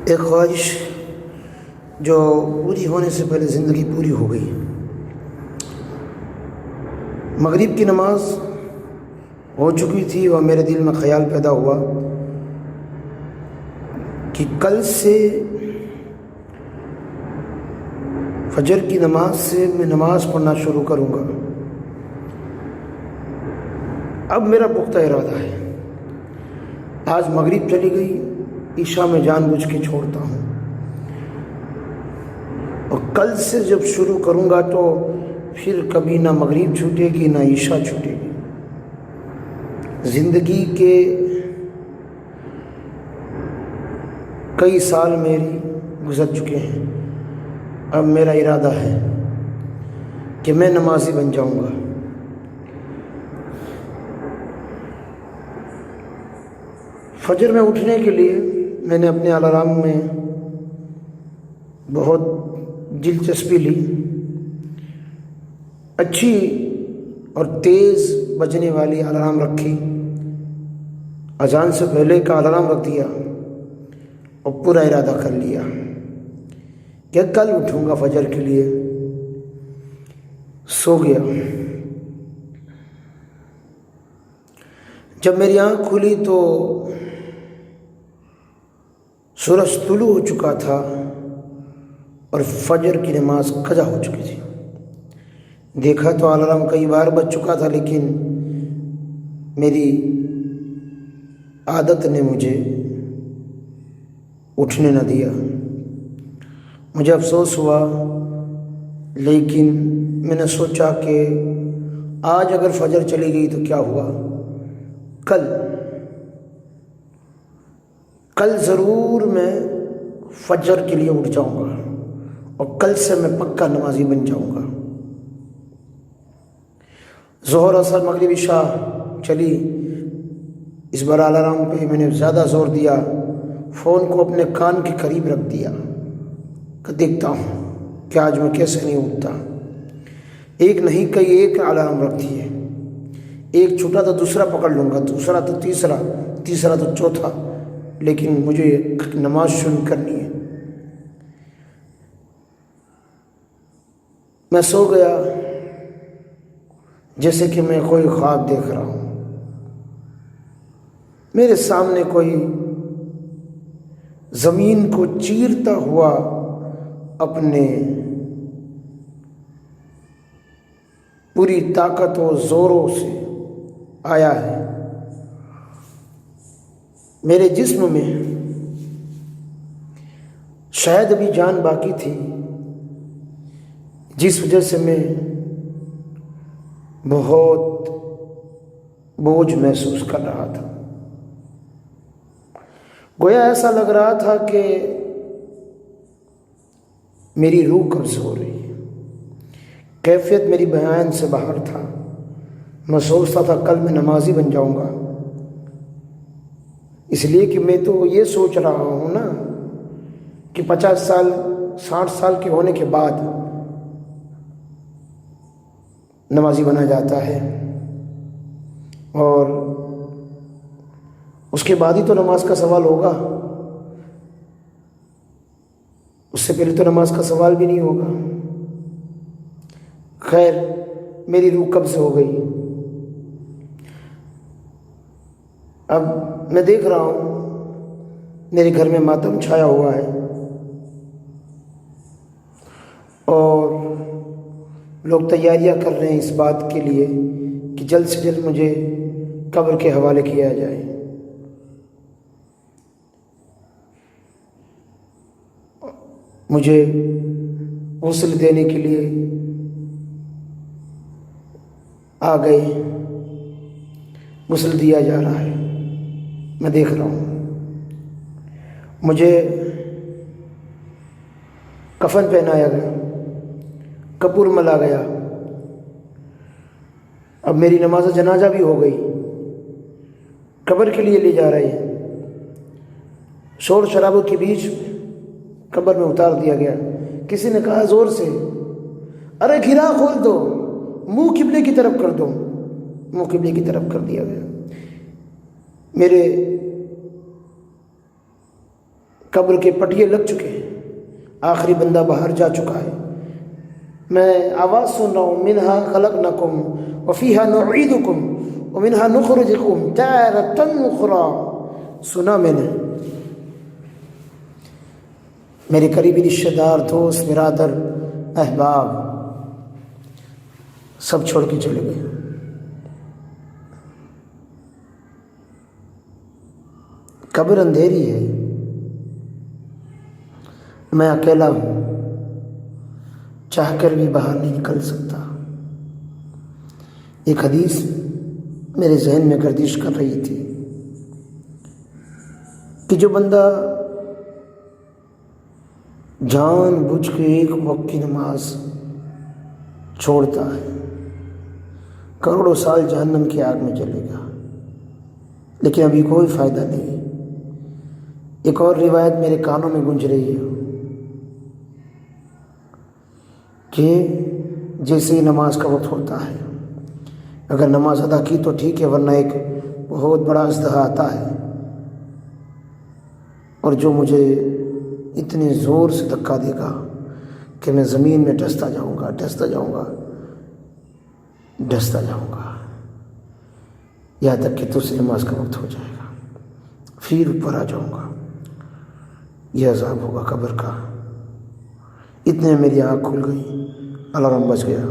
एक ख्वाहिश जो पूरी होने से पहले ज़िंदगी पूरी हो गई। मगरिब की नमाज हो चुकी थी और मेरे दिल में ख़याल पैदा हुआ कि कल से फजर की नमाज से मैं नमाज़ पढ़ना शुरू करूँगा। अब मेरा पुख्ता इरादा है, आज मगरिब चली गई, ईशा में जानबूझ के छोड़ता हूँ और कल से जब शुरू करूँगा तो फिर कभी ना मगरिब छूटेगी ना ईशा छूटेगी। ज़िंदगी के कई साल मेरी गुजर चुके हैं, अब मेरा इरादा है कि मैं नमाज़ी बन जाऊँगा। फजर में उठने के लिए मैंने अपने अलार्म में बहुत दिलचस्पी ली। अच्छी और तेज़ बजने वाली अलार्म रखी, अजान से पहले का अलार्म रख दिया और पूरा इरादा कर लिया कि कल उठूँगा फजर के लिए। सो गया। जब मेरी आँख खुली तो सूरज तुलू हो चुका था और फजर की नमाज कज़ा हो चुकी थी। देखा तो अलार्म कई बार बज चुका था, लेकिन मेरी आदत ने मुझे उठने न दिया। मुझे अफसोस हुआ, लेकिन मैंने सोचा कि आज अगर फजर चली गई तो क्या हुआ, कल ज़रूर मैं फजर के लिए उठ जाऊंगा और कल से मैं पक्का नमाजी बन जाऊंगा। ज़ोहर, असर, मगरिब, इशा चली। इस बार अलार्म पे मैंने ज़्यादा ज़ोर दिया, फ़ोन को अपने कान के करीब रख दिया कि देखता हूँ कि आज मैं कैसे नहीं उठता। एक नहीं कई एक अलार्म रख दिए, एक छूटा तो दूसरा पकड़ लूँगा, दूसरा तो तीसरा, तीसरा तो चौथा, लेकिन मुझे नमाज शुरू करनी है। मैं सो गया जैसे कि मैं कोई ख्वाब देख रहा हूँ। मेरे सामने कोई ज़मीन को चीरता हुआ अपने पूरी ताकत और ज़ोरों से आया है। मेरे जिस्म में शायद अभी जान बाकी थी, जिस वजह से मैं बहुत बोझ महसूस कर रहा था। गोया ऐसा लग रहा था कि मेरी रूह कब्ज़ हो रही है। कैफियत मेरी बयान से बाहर था। मैं सोचता था कल मैं नमाजी बन जाऊंगा, इसलिए कि मैं तो ये सोच रहा हूँ ना कि 50 साल 60 साल के होने के बाद नमाजी बना जाता है और उसके बाद ही तो नमाज का सवाल होगा, उससे पहले तो नमाज का सवाल भी नहीं होगा। खैर, मेरी रूह कब्ज़ हो गई। अब मैं देख रहा हूँ मेरे घर में मातम छाया हुआ है और लोग तैयारियां कर रहे हैं इस बात के लिए कि जल्द से जल्द मुझे कब्र के हवाले किया जाए। मुझे गुस्ल देने के लिए आ गए, गुस्ल दिया जा रहा है, मैं देख रहा हूँ। मुझे कफन पहनाया गया, कपूर मला गया। अब मेरी नमाज जनाजा भी हो गई, कब्र के लिए ले जा रहे हैं। शोर शराबों के बीच कब्र में उतार दिया गया। किसी ने कहा जोर से, अरे घिरा खोल दो, मुंह किबले की तरफ कर दो। मुंह किबले की तरफ कर दिया गया। मेरे कब्र के पटिए लग चुके हैं, आखिरी बंदा बाहर जा चुका है। मैं आवाज़ सुन रहा हूँ, मिन्हा खलक़नाकुम व फ़ीहा नुईदुकुम व मिन्हा नुख़रिजुकुम तारतन उख़रा। सुना मैंने, मेरे करीबी रिश्तेदार, दोस्त, बिरादर, अहबाब सब छोड़ के चले गए। कब्र अंधेरी है, मैं अकेला हूँ, चाहकर भी बाहर नहीं निकल सकता। एक हदीस मेरे जहन में गर्दिश कर रही थी कि जो बंदा जानबूझ के एक वक्त की नमाज छोड़ता है, करोड़ों साल जहन्नम की आग में जलेगा, लेकिन अभी कोई फ़ायदा नहीं। एक और रिवायत मेरे कानों में गूंज रही है कि जैसे ही नमाज का वक्त होता है, अगर नमाज अदा की तो ठीक है, वरना एक बहुत बड़ा अजदहा आता है और जो मुझे इतने ज़ोर से धक्का देगा कि मैं ज़मीन में डसता जाऊँगा, यहाँ तक कि दूसरी नमाज का वक्त हो जाएगा, फिर ऊपर आ जाऊँगा। यह अज़ाब होगा कब्र का। इतने मेरी आँख खुल गई, अलार्म बज गया।